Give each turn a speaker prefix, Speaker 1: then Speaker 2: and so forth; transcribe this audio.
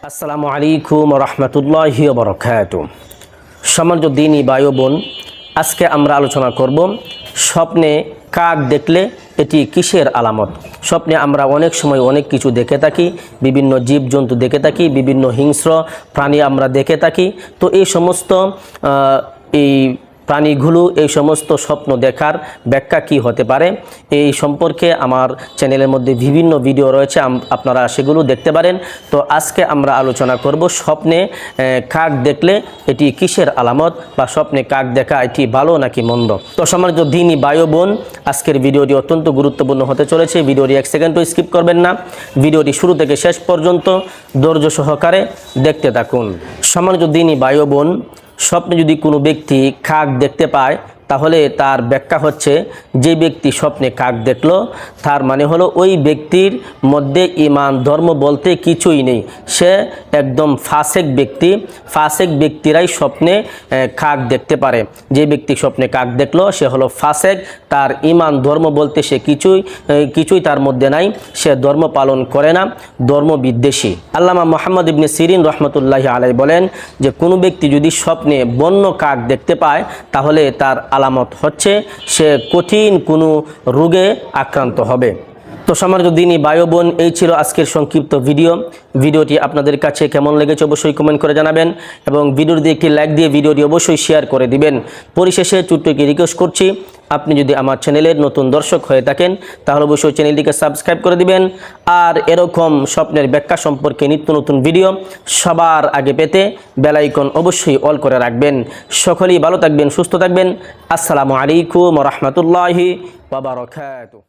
Speaker 1: আসসালামু আলাইকুম রহমতুল্লাহি ওয়া বারাকাতুহু। সম্মানিত দ্বীনী ভাই ও বোন, আজকে আমরা আলোচনা করব স্বপ্নে কাক দেখলে এটি কিসের আলামত। স্বপ্নে আমরা অনেক সময় অনেক কিছু দেখে থাকি, বিভিন্ন জীবজন্তু দেখে থাকি, বিভিন্ন হিংস্র প্রাণী আমরা দেখে থাকি। তো এই সমস্ত এই প্রাণীগুলো, এই সমস্ত স্বপ্ন দেখার ব্যাখ্যা কি হতে পারে, এই সম্পর্কে আমার চ্যানেলের মধ্যে বিভিন্ন ভিডিও রয়েছে, আপনারা সেগুলো দেখতে পারেন। তো আজকে আমরা আলোচনা করব স্বপ্নে কাক দেখলে এটি কিসের আলামত, বা স্বপ্নে কাক দেখা এটি ভালো নাকি মন্দ। তো সম্মানিত দ্বীনী ভাই ও বোন, আজকের ভিডিওটি অত্যন্ত গুরুত্বপূর্ণ হতে চলেছে। ভিডিওটি এক সেকেন্ডও স্কিপ করবেন না, ভিডিওটি শুরু থেকে শেষ পর্যন্ত ধৈর্য সহকারে দেখতে থাকুন। সম্মানিত দ্বীনী ভাই ও বোন, স্বপ্নে যদি কোনো ব্যক্তি কাক দেখতে পায়, তাহলে তার ব্যাখ্যা হচ্ছে, যে ব্যক্তি স্বপ্নে কাক দেখলো তার মানে হলো ওই ব্যক্তির মধ্যে ঈমান ধর্ম বলতে কিছুই নেই, সে একদম ফাসেক ব্যক্তি। ফাসেক ব্যক্তিরাই স্বপ্নে কাক দেখতে পারে। যে ব্যক্তি স্বপ্নে কাক দেখলো সে হলো ফাসেক, তার ঈমান ধর্ম বলতে সে কিছুই তার মধ্যে নাই, সে ধর্ম পালন করে না, ধর্ম বিদ্বেষী। আল্লামা মুহাম্মদ ইবনে সিরিন রহমতুল্লাহি আলাইহি বলেন যে কোনো ব্যক্তি যদি স্বপ্নে বন্য কাক দেখতে পায়, তাহলে তার আলামত হচ্ছে সে কঠিন কোনো রোগে আক্রান্ত হবে। তো সম্মানিত দ্বীনী ভাই ও বোন, এই ছিল আজকের সংক্ষিপ্ত ভিডিওটি আপনাদের কাছে কেমন লেগেছে অবশ্যই কমেন্ট করে জানাবেন, এবং ভিডিওটি একটি লাইক দিয়ে ভিডিওটি অবশ্যই শেয়ার করে দিবেন। পরিশেষে ছোট্ট একটি রিকোয়েস্ট করছি, আপনি যদি আমার চ্যানেলের নতুন দর্শক হয়ে থাকেন তাহলে অবশ্যই চ্যানেলটিকে সাবস্ক্রাইব করে দিবেন। আর এরকম স্বপ্নের ব্যাখ্যা সম্পর্কে নিত্য নতুন ভিডিও সবার আগে পেতে বেল আইকন অবশ্যই অল করে রাখবেন। সকলেই ভালো থাকবেন, সুস্থ থাকবেন। আসসালামু আলাইকুম ওয়া রাহমাতুল্লাহি ওয়া বারাকাতুহু।